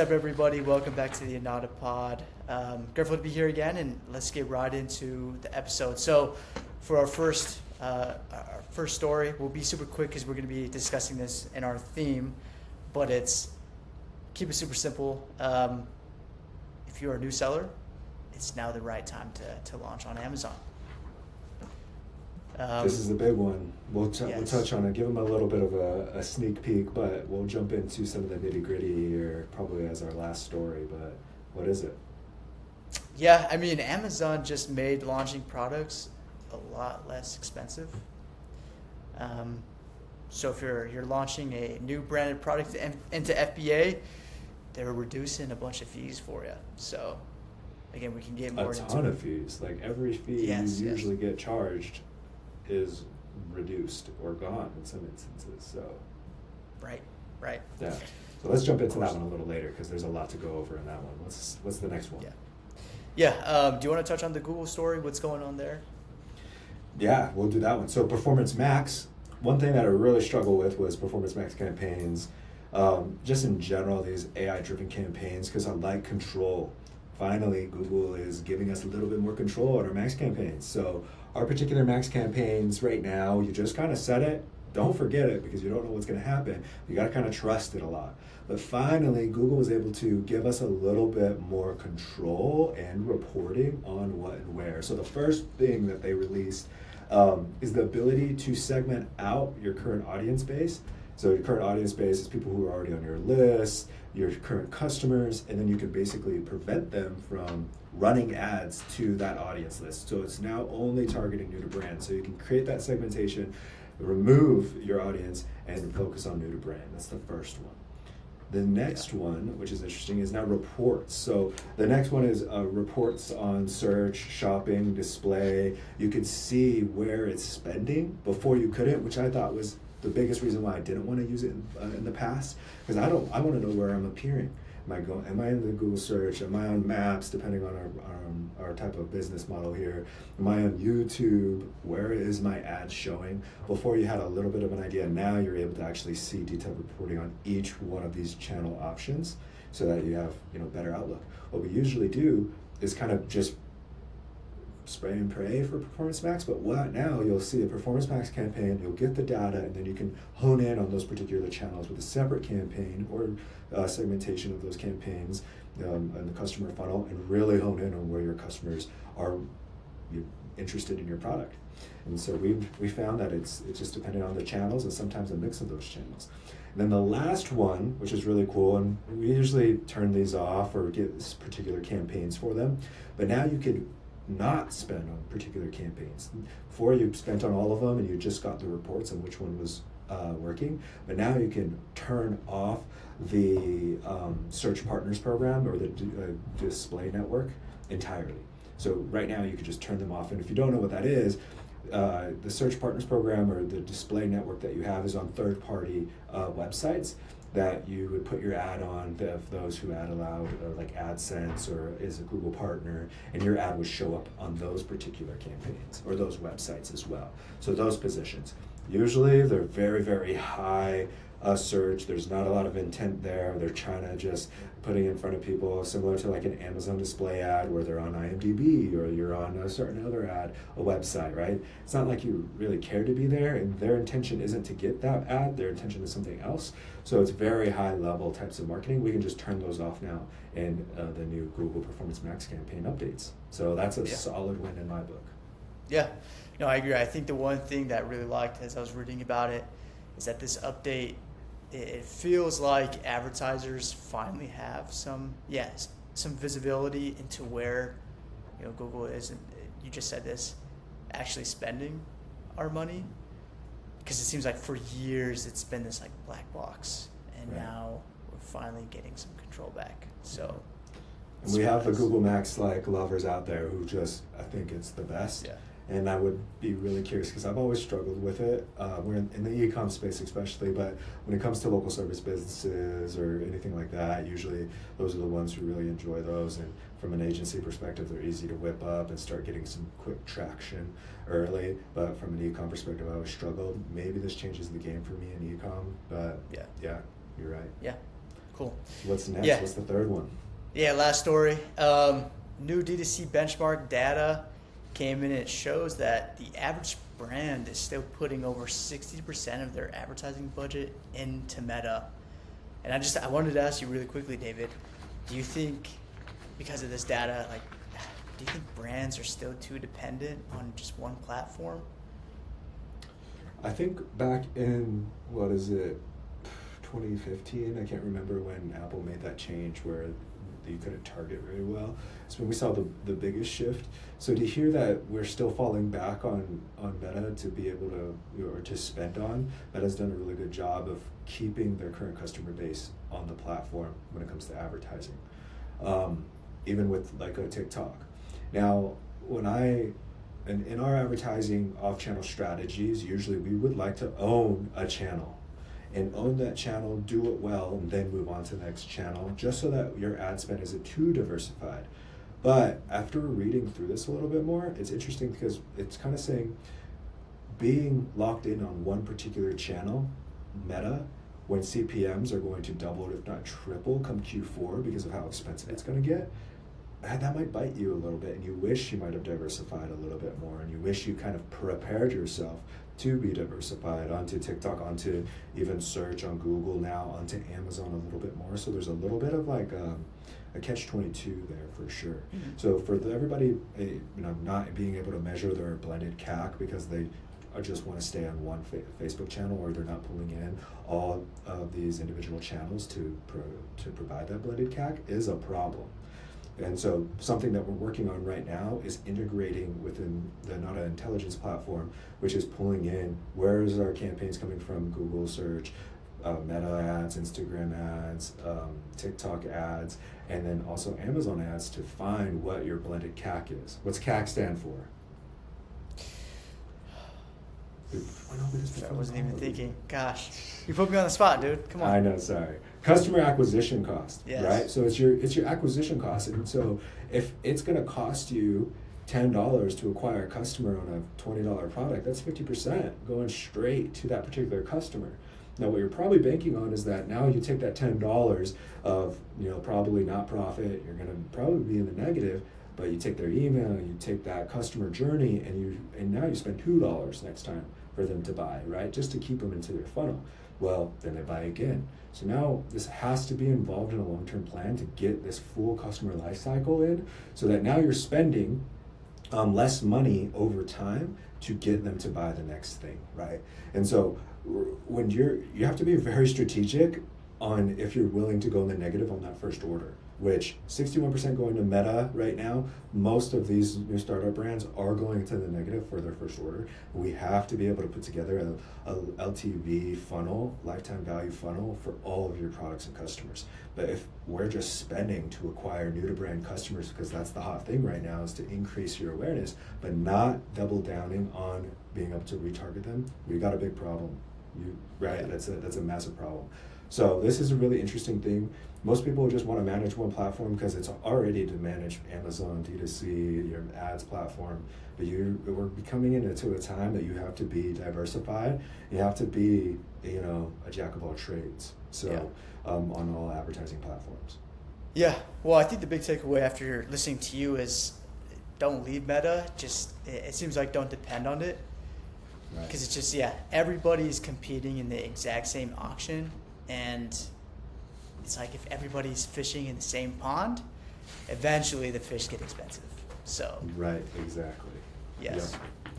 up, everybody? Welcome back to the Anata pod. Grateful to be here again, and let's get right into the episode. So, for our first story, we'll be super quick because we're going to be discussing this in our theme, but keep it super simple. If you're a new seller, it's now the right time to launch on Amazon. This is the big one. We'll Yes. touch on it, give them a little bit of a sneak peek, but we'll jump into some of the nitty gritty here probably as our last story. But what is it? Yeah, I mean, Amazon just made launching products a lot less expensive. So if you're launching a new branded product into FBA, they're reducing a bunch of fees for you. So again, we can get more into A ton of fees. Like every fee you usually get charged is reduced or gone in some instances. So Right. yeah. So let's jump into that one a little later because there's a lot to go over in that one. What's the next one? Yeah. Do you want to touch on the Google story? What's going on there? Yeah, we'll do that one. So Performance Max, one thing that I really struggle with was Performance Max campaigns. Just in general, these AI-driven campaigns, because I like control. Finally, Google is giving us a little bit more control on our Max campaigns. So our particular Max campaigns right now, you just kind of set it. Don't forget it because you don't know what's going to happen. You got to kind of trust it a lot. But finally, Google was able to give us a little bit more control and reporting on what and where. So the first thing that they released is the ability to segment out your current audience base. So your current audience base is people who are already on your list, your current customers, and then you can basically prevent them from running ads to that audience list. So it's now only targeting new to brand. So you can create that segmentation, remove your audience, and focus on new to brand. That's the first one. The next one, which is interesting, is now reports. So the next one is reports on search, shopping, display. You can see where it's spending. Before you couldn't, which I thought was the biggest reason why I didn't want to use it in the past, because I want to know where I'm appearing. Am I in the Google search? Am I on Maps, depending on our type of business model here? Am I on YouTube? Where is my ad showing? Before you had a little bit of an idea, now you're able to actually see detailed reporting on each one of these channel options so that you have better outlook. What we usually do is kind of just spray and pray for Performance Max, but now you'll see a Performance Max campaign, you'll get the data, and then you can hone in on those particular channels with a separate campaign or segmentation of those campaigns and the customer funnel, and really hone in on where your customers are interested in your product. And so we found that it's just dependent on the channels and sometimes a mix of those channels. And then the last one, which is really cool, and we usually turn these off or get particular campaigns for them, but now you could not spend on particular campaigns. Before you spent on all of them and you just got the reports on which one was working, but now you can turn off the search partners program or the display network entirely. So right now you can just turn them off, and if you don't know what that is, the search partners program or the display network that you have is on third-party websites that you would put your ad on, those who ad allowed, like AdSense or is a Google partner, and your ad would show up on those particular campaigns or those websites as well. So those positions, usually they're very, very high search. There's not a lot of intent there. They're trying to just putting in front of people, similar to like an Amazon display ad where they're on IMDb or you're on a certain other ad, a website, right? It's not like you really care to be there, and their intention isn't to get that ad. Their intention is something else. So it's very high level types of marketing. We can just turn those off now in the new Google Performance Max campaign updates. So that's a solid win in my book. Yeah, no, I agree. I think the one thing that I really liked as I was reading about it is that this update, it feels like advertisers finally have some visibility into where Google is, and you just said this, actually spending our money, because it seems like for years it's been this like black box, and now we're finally getting some control back. So and we have the Google Max lovers out there who just, I think it's the best. Yeah. And I would be really curious because I've always struggled with it. We're in the e-com space especially, but when it comes to local service businesses or anything like that, usually those are the ones who really enjoy those. And from an agency perspective, they're easy to whip up and start getting some quick traction early. But from an e-com perspective, I always struggled. Maybe this changes the game for me in e-com, but yeah, you're right. Yeah. Cool. What's next? Yeah. What's the third one? Yeah, last story. New D2C benchmark data came in and it shows that the average brand is still putting over 60% of their advertising budget into Meta. And I wanted to ask you really quickly, David, do you think because of this data, like, do you think brands are still too dependent on just one platform? I think back in, 2015, I can't remember when Apple made that change where you couldn't target very well. So when we saw the biggest shift. So to hear that we're still falling back on Meta to be able to, or to spend on, Meta's done a really good job of keeping their current customer base on the platform when it comes to advertising. Even with like a TikTok. Now, in our advertising off-channel strategies, usually we would like to own a channel and own that channel, do it well, and then move on to the next channel, just so that your ad spend isn't too diversified. But after reading through this a little bit more, it's interesting because it's kind of saying being locked in on one particular channel, Meta, when CPMs are going to double, if not triple, come Q4 because of how expensive it's going to get, that might bite you a little bit, and you wish you might have diversified a little bit more, and you wish you kind of prepared yourself to be diversified onto TikTok, onto even search on Google now, onto Amazon a little bit more. So there's a little bit of like a catch-22 there for sure. Mm-hmm. So for everybody, not being able to measure their blended CAC because they just want to stay on one Facebook channel, or they're not pulling in all of these individual channels to provide that blended CAC is a problem. And so something that we're working on right now is integrating within the Anata intelligence platform, which is pulling in where is our campaigns coming from, Google search, Meta ads, Instagram ads, TikTok ads, and then also Amazon ads to find what your blended CAC is. What's CAC stand for? I wasn't even thinking. Gosh, you put me on the spot, dude. Come on. I know, sorry. Customer acquisition cost, yes. Right? So it's your acquisition cost, and so if it's going to cost you $10 to acquire a customer on a $20 product, that's 50% going straight to that particular customer. Now, what you're probably banking on is that now you take that $10 of probably not profit. You're going to probably be in the negative. But you take their email, you take that customer journey, and now you spend $2 next time for them to buy, right? Just to keep them into their funnel. Well, then they buy again. So now this has to be involved in a long-term plan to get this full customer life cycle in, so that now you're spending less money over time to get them to buy the next thing, right? And so when you have to be very strategic on if you're willing to go in the negative on that first order, which 61% going to Meta right now. Most of these new startup brands are going to the negative for their first order. We have to be able to put together a LTV funnel, lifetime value funnel for all of your products and customers. But if we're just spending to acquire new to brand customers, because that's the hot thing right now, is to increase your awareness, but not double downing on being able to retarget them, we got a big problem. Right? That's a massive problem. So this is a really interesting thing. Most people just want to manage one platform because it's already to manage Amazon, D2C, your ads platform. But we're coming into a time that you have to be diversified. You have to be, a jack of all trades. So on all advertising platforms. Yeah. Well, I think the big takeaway after listening to you is don't leave Meta. Just it seems like don't depend on it. Because it's just everybody's competing in the exact same auction, and it's like if everybody's fishing in the same pond, eventually the fish get expensive. So right, exactly. Yes. Yeah.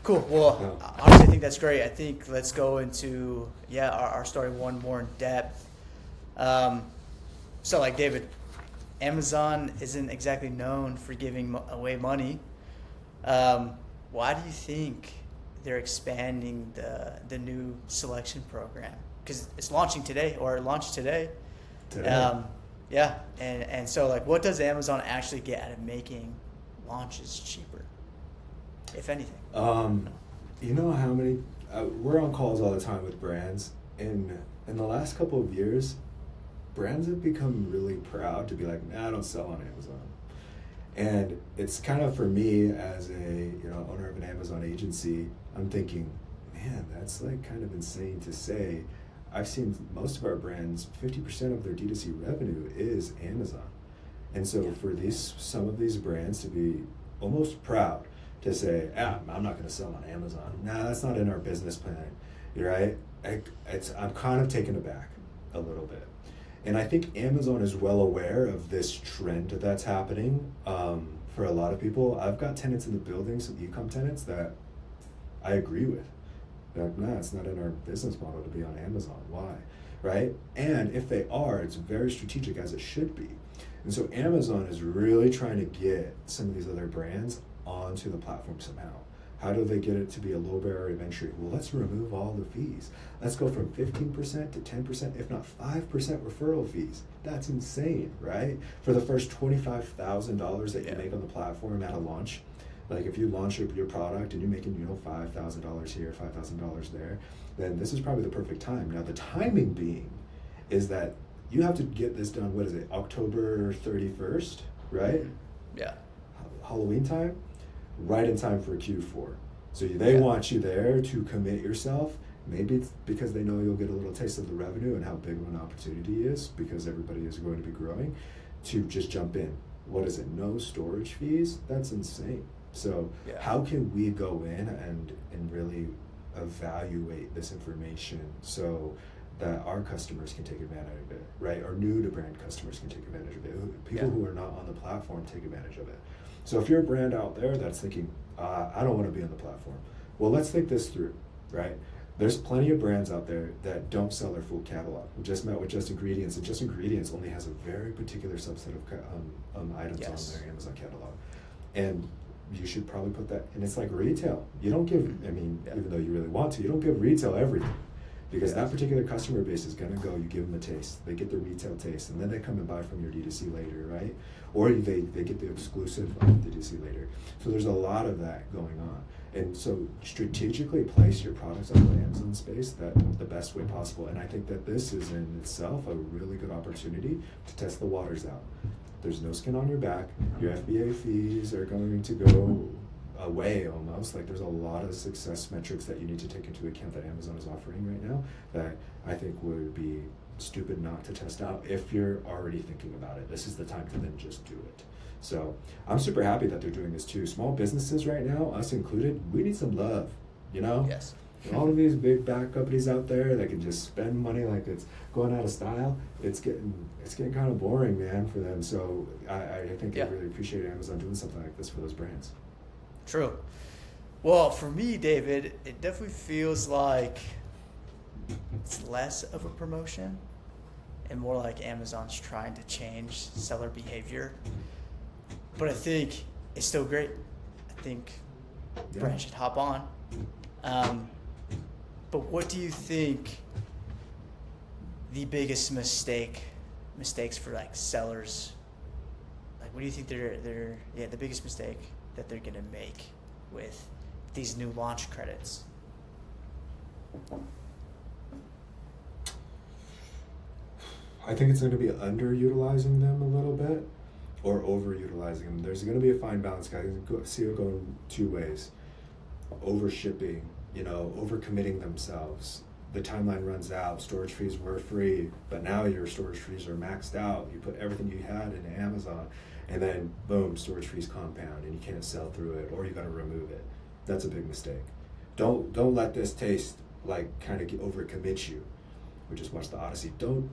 Cool. Well, honestly, I think that's great. I think let's go into our story one more in depth. So like David, Amazon isn't exactly known for giving away money. Why do you think they're expanding the new selection program? Because it's launching today, or launched today. And so like, what does Amazon actually get out of making launches cheaper, if anything? You know how many we're on calls all the time with brands, and in the last couple of years, brands have become really proud to be like, I don't sell on Amazon. And it's kind of, for me as a owner of an Amazon agency, I'm thinking, man, that's like kind of insane to say. I've seen most of our brands, 50% of their D2C revenue is Amazon. And so for some of these brands to be almost proud to say, I'm not going to sell on Amazon. Nah, that's not in our business plan, right? I'm kind of taken aback a little bit. And I think Amazon is well aware of this trend that's happening for a lot of people. I've got tenants in the building, some e-com tenants that I agree with. They're like, nah, it's not in our business model to be on Amazon. Why? Right? And if they are, it's very strategic, as it should be. And so Amazon is really trying to get some of these other brands onto the platform somehow. How do they get it to be a low barrier of entry? Well, let's remove all the fees. Let's go from 15% to 10%, if not 5% referral fees. That's insane, right? For the first $25,000 that you make on the platform at a launch, like if you launch your product and you're making, $5,000 here, $5,000 there, then this is probably the perfect time. Now, the timing being is that you have to get this done, what is it, October 31st, right? Yeah. Halloween time, right in time for Q4. So they want you there to commit yourself. Maybe it's because they know you'll get a little taste of the revenue and how big of an opportunity is, because everybody is going to be growing, to just jump in. What is it, no storage fees? That's insane. So how can we go in and really evaluate this information so that our customers can take advantage of it, right? Or new to brand customers can take advantage of it. People who are not on the platform take advantage of it. So if you're a brand out there that's thinking, I don't want to be on the platform, well, let's think this through, right? There's plenty of brands out there that don't sell their full catalog. We just met with Just Ingredients, and Just Ingredients only has a very particular subset of items on their Amazon catalog. And you should probably put that, and it's like retail. You don't give, even though you really want to, you don't give retail everything. Because that particular customer base is going to go, you give them a taste. They get the retail taste, and then they come and buy from your D2C later, right? Or they get the exclusive on the D2C later. So there's a lot of that going on. And so strategically place your products on the Amazon space the best way possible. And I think that this is in itself a really good opportunity to test the waters out. There's no skin on your back. Your FBA fees are going to go away almost. Like, there's a lot of success metrics that you need to take into account that Amazon is offering right now that I think would be stupid not to test out if you're already thinking about it. This is the time to then just do it. So I'm super happy that they're doing this too. Small businesses right now, us included, we need some love, Yes. All of these big back companies out there that can just spend money like it's going out of style, it's getting kind of boring, man, for them. So I think I really appreciate Amazon doing something like this for those brands. True. Well, for me, David, it definitely feels like it's less of a promotion and more like Amazon's trying to change seller behavior. But I think it's still great. I think brands should hop on. But what do you think the biggest mistakes for like sellers? Like, what do you think they're the biggest mistake that they're gonna make with these new launch credits? I think it's going to be underutilizing them a little bit or overutilizing them. There's going to be a fine balance. I can see it going two ways. Over shipping, overcommitting themselves. The timeline runs out, storage fees were free, but now your storage fees are maxed out. You put everything you had into Amazon, and then boom, storage fees compound and you can't sell through it, or you got to remove it. That's a big mistake. Don't let this taste like kind of overcommit you. We just watched the Odyssey. Don't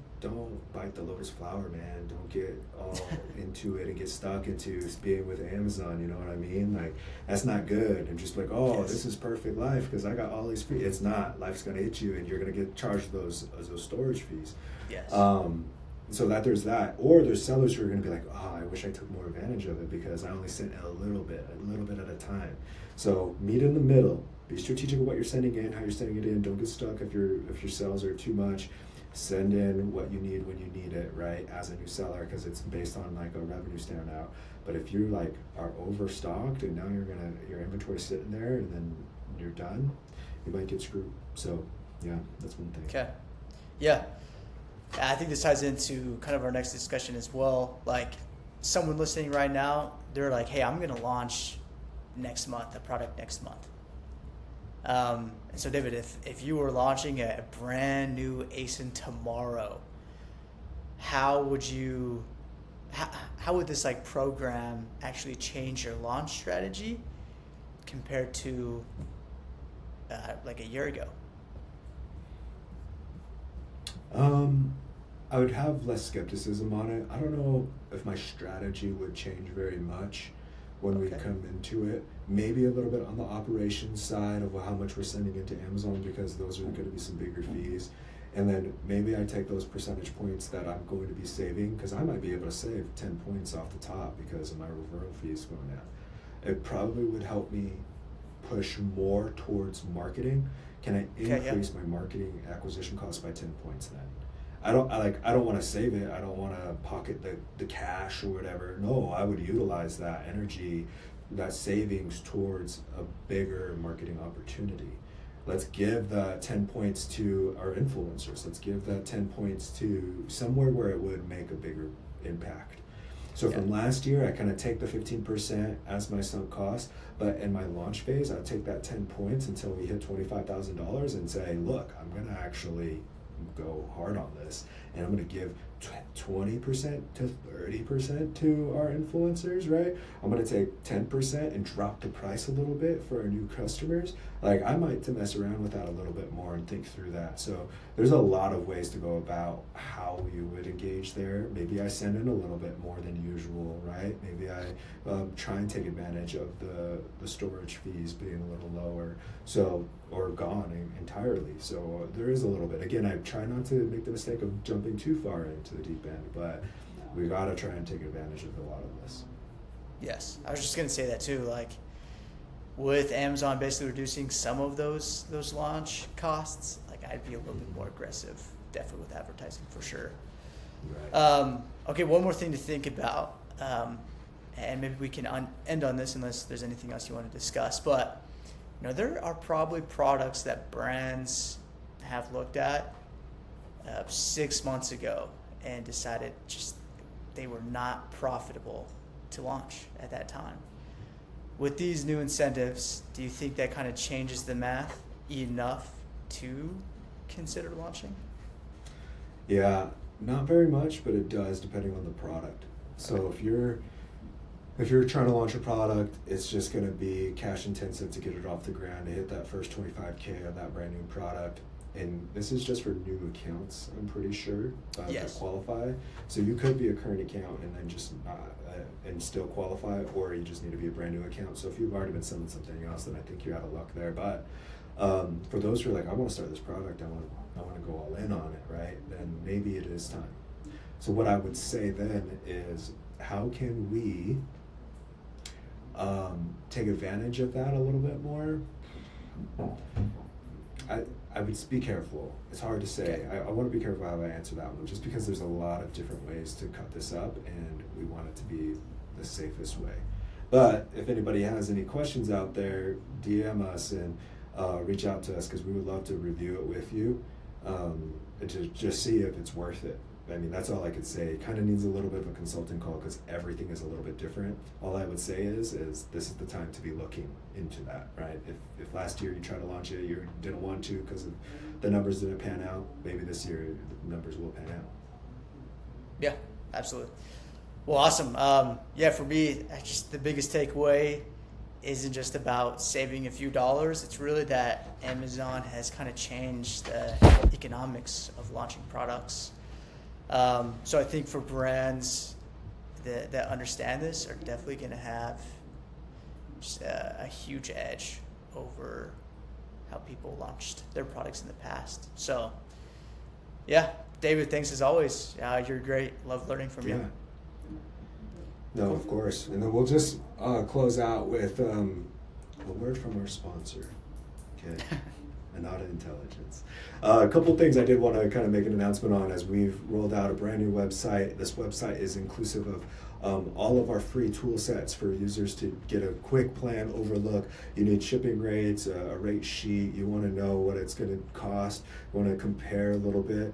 bite the lotus flower, man. Don't get all into it and get stuck into being with Amazon. You know what I mean? Like, that's not good. And just like, this is perfect life because I got all these free. It's not. Life's gonna hit you, and you're gonna get charged those storage fees. Yes. So there's that. Or there's sellers who are gonna be like, I wish I took more advantage of it because I only sent a little bit at a time. So meet in the middle. Be strategic of what you're sending in, how you're sending it in. Don't get stuck if your sales are too much. Send in what you need when you need it, right? As a new seller, because it's based on like a revenue standout. But if you like are overstocked and now your inventory's sitting there and then you're done, you might get screwed. So yeah, that's one thing. Okay. Yeah. I think this ties into kind of our next discussion as well. Like, someone listening right now, they're like, hey, I'm gonna launch next month, a product next month. And so, David, if you were launching a brand new ASIN tomorrow, how would you, how would this like program actually change your launch strategy compared to like a year ago? I would have less skepticism on it. I don't know if my strategy would change very much when we come into it. Maybe a little bit on the operations side of how much we're sending into Amazon, because those are going to be some bigger fees. And then maybe I take those percentage points that I'm going to be saving, because I might be able to save 10 points off the top because of my referral fees going down. It probably would help me push more towards marketing. Can I increase my marketing acquisition cost by 10 points then? I don't want to save it. I don't want to pocket the cash or whatever. No, I would utilize that energy, that savings towards a bigger marketing opportunity. Let's give the 10 points to our influencers. Let's give that 10 points to somewhere where it would make a bigger impact. So from last year, I kind of take the 15% as my sunk cost, but in my launch phase, I take that 10 points until we hit $25,000 and say, look, I'm going to actually go hard on this, and I'm going to give 20% to 30% to our influencers, right? I'm going to take 10% and drop the price a little bit for our new customers. Like, I might to mess around with that a little bit more and think through that. So there's a lot of ways to go about how you would engage there. Maybe I send in a little bit more than usual, right? Maybe I try and take advantage of the storage fees being a little lower, so, or gone entirely. So there is a little bit. Again, I try not to make the mistake of jumping too far into the deep end, but we got to try and take advantage of a lot of this. Yes, I was just gonna say that too. Like, with Amazon basically reducing some of those launch costs, like, I'd be a little bit more aggressive, definitely with advertising for sure. Right. Okay, one more thing to think about, and maybe we can end on this unless there's anything else you want to discuss. But there are probably products that brands have looked at 6 months ago and decided just they were not profitable to launch at that time. With these new incentives, do you think that kind of changes the math enough to consider launching? Yeah, not very much, but it does depending on the product. So if you're trying to launch a product, it's just going to be cash intensive to get it off the ground, to hit that first 25K of that brand new product. And this is just for new accounts, I'm pretty sure, that qualify. So you could be a current account and then just and still qualify, or you just need to be a brand new account. So if you've already been selling something else, then I think you're out of luck there. But for those who are like, I want to start this product, I want to go all in on it, right? Then maybe it is time. So what I would say then is, how can we take advantage of that a little bit more? I would be careful. It's hard to say. I want to be careful how I answer that one, just because there's a lot of different ways to cut this up, and we want it to be the safest way. But if anybody has any questions out there, DM us and reach out to us, because we would love to review it with you, and to just see if it's worth it. I mean, that's all I could say. It kind of needs a little bit of a consulting call, because everything is a little bit different. All I would say is this is the time to be looking into that, right? If last year you tried to launch it, you didn't want to because the numbers didn't pan out, maybe this year the numbers will pan out. Yeah, absolutely. Well, awesome. For me, just the biggest takeaway isn't just about saving a few dollars. It's really that Amazon has kind of changed the economics of launching products. So I think for brands that understand this are definitely going to have just a huge edge over how people launched their products in the past. So, yeah, David, thanks as always. You're great. Love learning from you. No, cool. Of course. And then we'll just close out with a word from our sponsor. Okay. Anata Intelligence. A couple things I did want to kind of make an announcement on as we've rolled out a brand new website. This website is inclusive of all of our free tool sets for users to get a quick plan overlook. You need shipping rates, a rate sheet. You want to know what it's going to cost. You want to compare a little bit.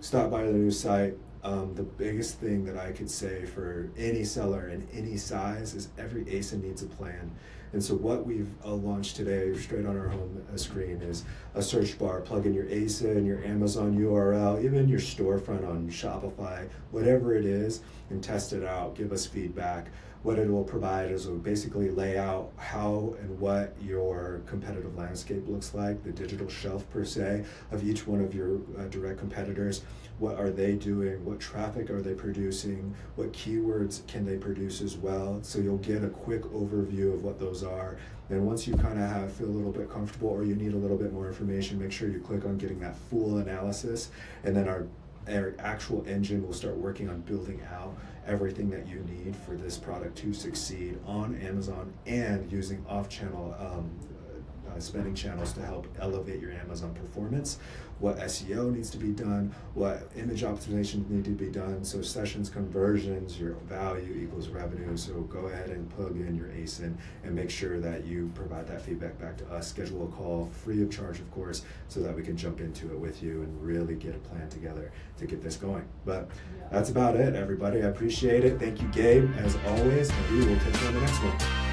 Stop by the new site. The biggest thing that I could say for any seller in any size is every ASIN needs a plan. And so what we've launched today, straight on our home screen, is a search bar. Plug in your ASIN, your Amazon URL, even your storefront on Shopify, whatever it is, and test it out. Give us feedback. What it will provide is it will basically lay out how and what your competitive landscape looks like, the digital shelf per se of each one of your direct competitors. What are they doing? What traffic are they producing? What keywords can they produce as well? So you'll get a quick overview of what those are. And once you kind of feel a little bit comfortable, or you need a little bit more information, make sure you click on getting that full analysis, and then our actual engine will start working on building out everything that you need for this product to succeed on Amazon, and using off-channel spending channels to help elevate your Amazon performance. What SEO needs to be done, what image optimization need to be done, so sessions conversions, your value equals revenue. So go ahead and plug in your ASIN and make sure that you provide that feedback back to us. Schedule a call, free of charge of course, so that we can jump into it with you and really get a plan together to get this going. But that's about it, everybody. I appreciate it. Thank you, Gabe, as always, and we will catch you on the next one.